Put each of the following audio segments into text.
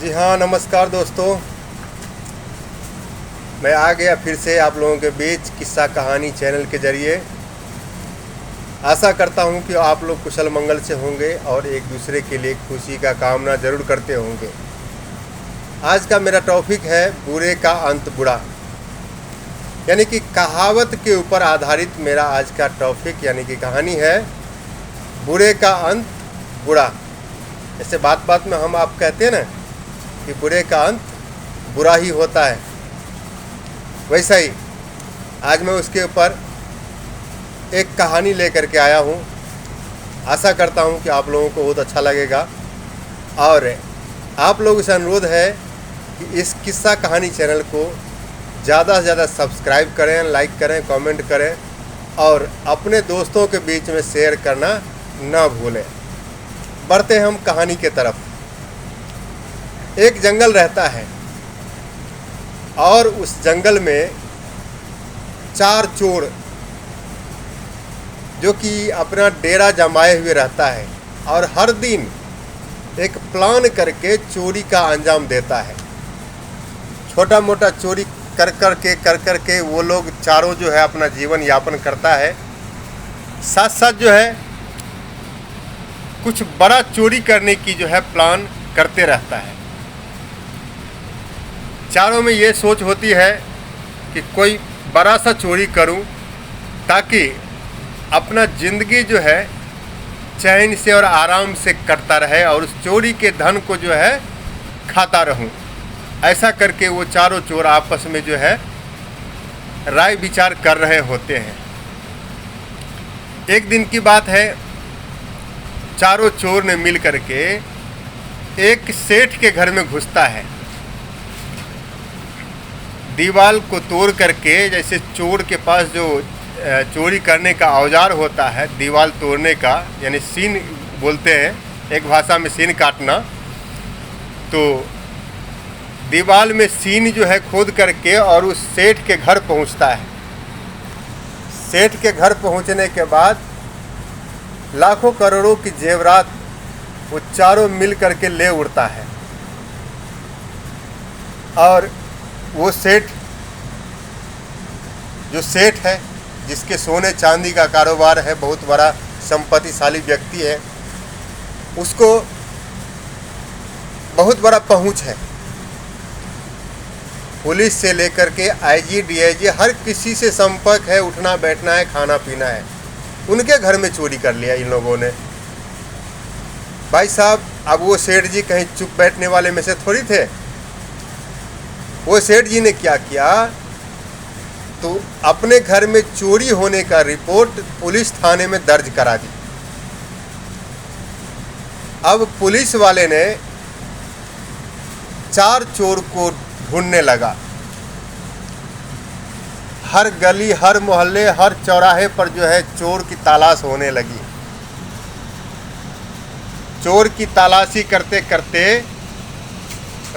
जी हाँ, नमस्कार दोस्तों। मैं आ गया फिर से आप लोगों के बीच किस्सा कहानी चैनल के ज़रिए। आशा करता हूँ कि आप लोग कुशल मंगल से होंगे और एक दूसरे के लिए खुशी का कामना ज़रूर करते होंगे। आज का मेरा टॉपिक है बुरे का अंत बुरा, यानी कि कहावत के ऊपर आधारित मेरा आज का टॉपिक यानी कि कहानी है बुरे का अंत बुरा। जैसे बात बात में हम आप कहते हैं ना कि बुरे का अंत बुरा ही होता है, वैसा ही आज मैं उसके ऊपर एक कहानी लेकर के आया हूँ। आशा करता हूँ कि आप लोगों को बहुत अच्छा लगेगा और आप लोगों से अनुरोध है कि इस किस्सा कहानी चैनल को ज़्यादा से ज़्यादा सब्सक्राइब करें, लाइक करें, कमेंट करें और अपने दोस्तों के बीच में शेयर करना ना भूलें। बढ़ते हम कहानी के तरफ। एक जंगल रहता है और उस जंगल में 4 चोर जो कि अपना डेरा जमाए हुए रहता है और हर दिन एक प्लान करके चोरी का अंजाम देता है। छोटा मोटा चोरी कर कर के वो लोग चारों जो है अपना जीवन यापन करता है। साथ साथ जो है कुछ बड़ा चोरी करने की जो है प्लान करते रहता है। चारों में ये सोच होती है कि कोई बड़ा सा चोरी करूं ताकि अपना ज़िंदगी जो है चैन से और आराम से कटता रहे और उस चोरी के धन को जो है खाता रहूं। ऐसा करके वो चारों चोर आपस में जो है राय विचार कर रहे होते हैं। एक दिन की बात है, चारों चोर ने मिल करके एक सेठ के घर में घुसता है। दीवार को तोड़ करके, जैसे चोर के पास जो चोरी करने का औजार होता है दीवार तोड़ने का, यानी सीन बोलते हैं एक भाषा में, सीन काटना, तो दीवार में सीन जो है खोद करके और उस सेठ के घर पहुंचता है। सेठ के घर पहुंचने के बाद लाखों करोड़ों की जेवरात वो चारों मिल करके ले उड़ता है और वो सेठ है जिसके सोने चांदी का कारोबार है, बहुत बड़ा संपत्तिशाली व्यक्ति है, उसको बहुत बड़ा पहुंच है। पुलिस से लेकर के आईजी डीआईजी हर किसी से संपर्क है, उठना बैठना है, खाना पीना है। उनके घर में चोरी कर लिया इन लोगों ने। भाई साहब, अब वो सेठ जी कहीं चुप बैठने वाले में से थोड़ी थे। वो सेठ जी ने क्या किया, तो अपने घर में चोरी होने का रिपोर्ट पुलिस थाने में दर्ज करा दी। अब पुलिस वाले ने 4 चोर को ढूंढने लगा। हर गली, हर मोहल्ले, हर चौराहे पर जो है चोर की तलाश होने लगी। चोर की तलाशी करते करते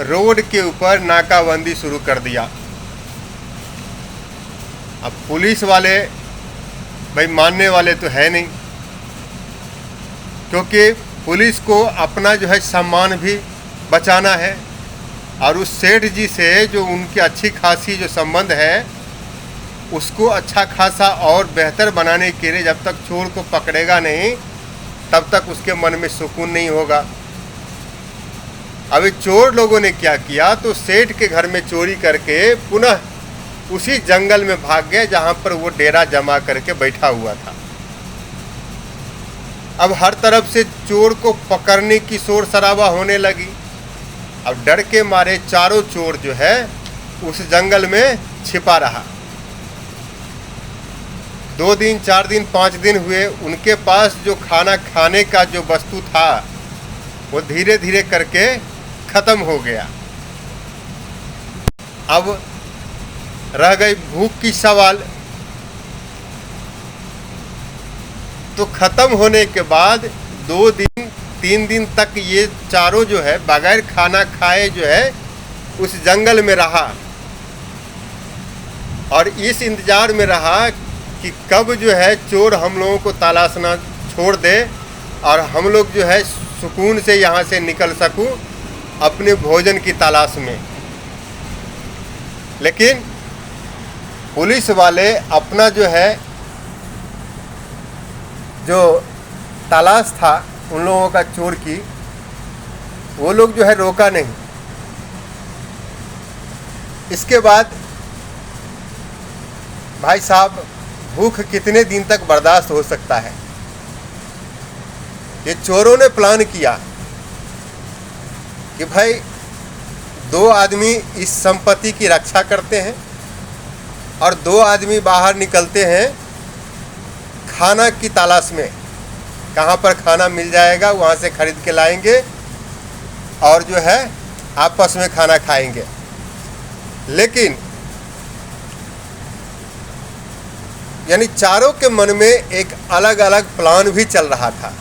रोड के ऊपर नाकाबंदी शुरू कर दिया। अब पुलिस वाले भाई मानने वाले तो है नहीं, क्योंकि पुलिस को अपना जो है सम्मान भी बचाना है और उस सेठ जी से जो उनकी अच्छी खासी जो संबंध है उसको अच्छा खासा और बेहतर बनाने के लिए जब तक चोर को पकड़ेगा नहीं तब तक उसके मन में सुकून नहीं होगा। अभी चोर लोगों ने क्या किया, तो सेठ के घर में चोरी करके पुनः उसी जंगल में भाग गए जहां पर वो डेरा जमा करके बैठा हुआ था। अब हर तरफ से चोर को पकड़ने की शोर शराबा होने लगी। अब डर के मारे चारों चोर जो है उस जंगल में छिपा रहा। 2 दिन, 4 दिन, 5 दिन हुए। उनके पास जो खाना खाने का जो वस्तु था वो धीरे धीरे करके खत्म हो गया। अब रह गई भूख की सवाल। तो खत्म होने के बाद 2 दिन 3 दिन तक ये चारों जो है बगैर खाना खाए जो है उस जंगल में रहा और इस इंतजार में रहा कि कब जो है चोर हम लोगों को तलाशना छोड़ दे और हम लोग जो है सुकून से यहाँ से निकल सकूं अपने भोजन की तलाश में। लेकिन पुलिस वाले अपना जो है जो तलाश था उन लोगों का चोर की, वो लोग जो है रोका नहीं। इसके बाद भाई साहब भूख कितने दिन तक बर्दाश्त हो सकता है। ये चोरों ने प्लान किया कि भाई 2 आदमी इस संपत्ति की रक्षा करते हैं और 2 आदमी बाहर निकलते हैं खाना की तलाश में, कहाँ पर खाना मिल जाएगा वहाँ से खरीद के लाएंगे और जो है आपस में खाना खाएंगे। लेकिन यानी चारों के मन में एक अलग अलग प्लान भी चल रहा था।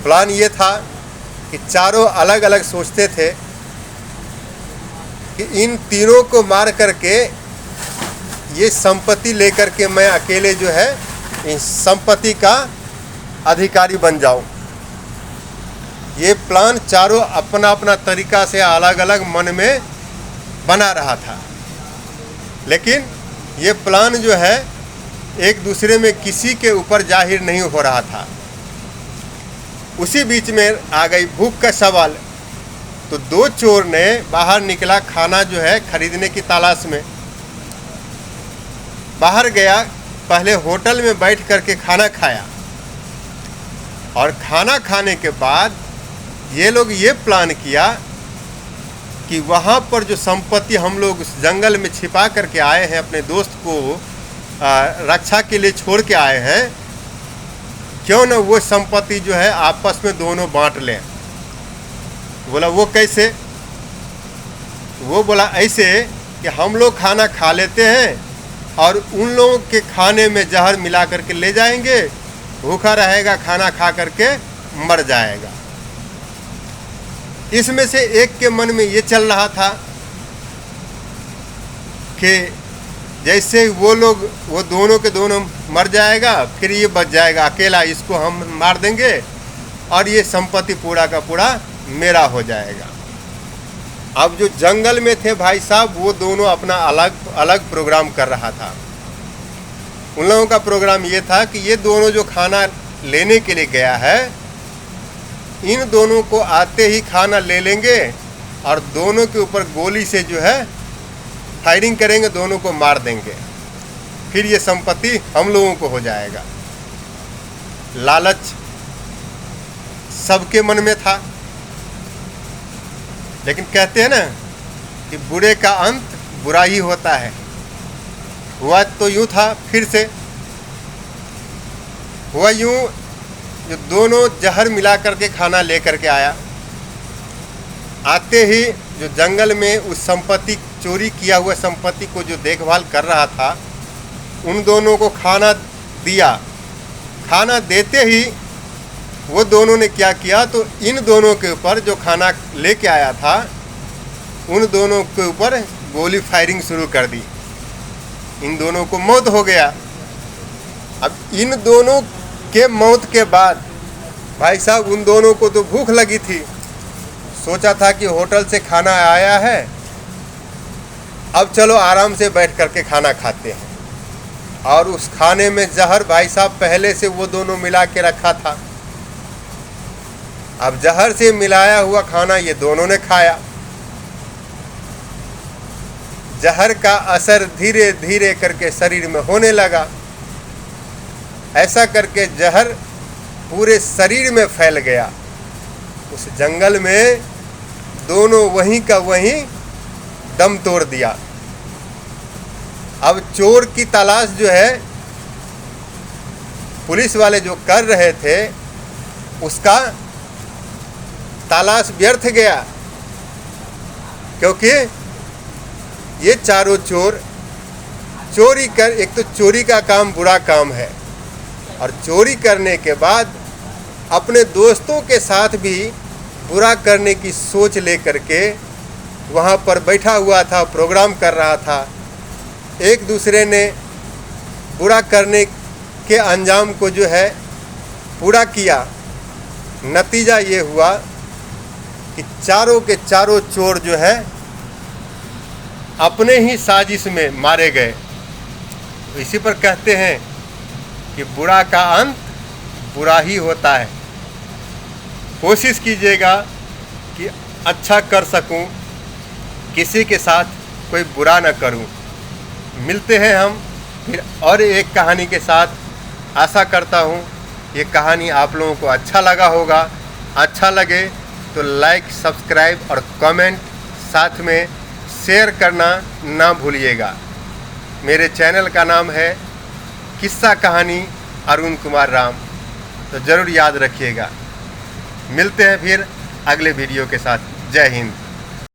प्लान ये था कि चारों अलग अलग सोचते थे कि इन तीनों को मार करके ये संपत्ति लेकर के मैं अकेले जो है इस संपत्ति का अधिकारी बन जाऊं। ये प्लान चारों अपना अपना तरीका से अलग अलग मन में बना रहा था। लेकिन ये प्लान जो है एक दूसरे में किसी के ऊपर जाहिर नहीं हो रहा था। उसी बीच में आ गई भूख का सवाल। तो 2 चोर ने बाहर निकला खाना जो है खरीदने की तलाश में। बाहर गया, पहले होटल में बैठ करके खाना खाया और खाना खाने के बाद ये लोग ये प्लान किया कि वहाँ पर जो संपत्ति हम लोग उस जंगल में छिपा करके आए हैं, अपने दोस्त को रक्षा के लिए छोड़ के आए हैं, क्यों न वो संपत्ति जो है आपस में दोनों बांट लें। बोला वो कैसे? वो बोला ऐसे कि हम लोग खाना खा लेते हैं और उन लोगों के खाने में जहर मिला करके ले जाएंगे, भूखा रहेगा, खाना खा करके मर जाएगा। इसमें से एक के मन में ये चल रहा था कि जैसे वो दोनों के दोनों मर जाएगा, फिर ये बच जाएगा अकेला, इसको हम मार देंगे और ये संपत्ति पूरा का पूरा मेरा हो जाएगा। अब जो जंगल में थे भाई साहब, वो दोनों अपना अलग अलग प्रोग्राम कर रहा था। उन लोगों का प्रोग्राम ये था कि ये दोनों जो खाना लेने के लिए गया है, इन दोनों को आते ही खाना ले लेंगे और दोनों के ऊपर गोली से जो है फायरिंग करेंगे, दोनों को मार देंगे, फिर ये संपत्ति हम लोगों को हो जाएगा। लालच सबके मन में था। लेकिन कहते हैं ना कि बुरे का अंत बुरा ही होता है। हुआ तो यूँ था, फिर से हुआ यूँ, जो दोनों जहर मिला करके खाना ले करके आया। आते ही जो जंगल में उस संपत्ति, चोरी किया हुआ संपत्ति को जो देखभाल कर रहा था, उन दोनों को खाना दिया। खाना देते ही वो दोनों ने क्या किया, तो इन दोनों के ऊपर जो खाना लेके आया था, उन दोनों के ऊपर गोली फायरिंग शुरू कर दी। इन दोनों को मौत हो गया। अब इन दोनों के मौत के बाद भाई साहब उन दोनों को तो भूख लगी थी। सोचा था कि होटल से खाना आया है, अब चलो आराम से बैठ करके खाना खाते हैं। और उस खाने में जहर भाई साहब पहले से वो दोनों मिला के रखा था। अब जहर से मिलाया हुआ खाना ये दोनों ने खाया। जहर का असर धीरे धीरे करके शरीर में होने लगा। ऐसा करके जहर पूरे शरीर में फैल गया। उस जंगल में दोनों वहीं का वहीं दम तोड़ दिया। अब चोर की तलाश जो है पुलिस वाले जो कर रहे थे, उसका तलाश व्यर्थ गया, क्योंकि ये चारों चोर चोरी कर, एक तो चोरी का काम बुरा काम है, और चोरी करने के बाद अपने दोस्तों के साथ भी बुरा करने की सोच लेकर के वहाँ पर बैठा हुआ था, प्रोग्राम कर रहा था। एक दूसरे ने बुरा करने के अंजाम को जो है पूरा किया। नतीजा ये हुआ कि चारों के चारों चोर जो है अपने ही साजिश में मारे गए। इसी पर कहते हैं कि बुरा का अंत बुरा ही होता है। कोशिश कीजिएगा कि अच्छा कर सकूं, किसी के साथ कोई बुरा न करूं। मिलते हैं हम फिर और एक कहानी के साथ। आशा करता हूं ये कहानी आप लोगों को अच्छा लगा होगा। अच्छा लगे तो लाइक, सब्सक्राइब और कमेंट, साथ में शेयर करना ना भूलिएगा। मेरे चैनल का नाम है किस्सा कहानी अरुण कुमार राम, तो ज़रूर याद रखिएगा। मिलते हैं फिर अगले वीडियो के साथ। जय हिंद।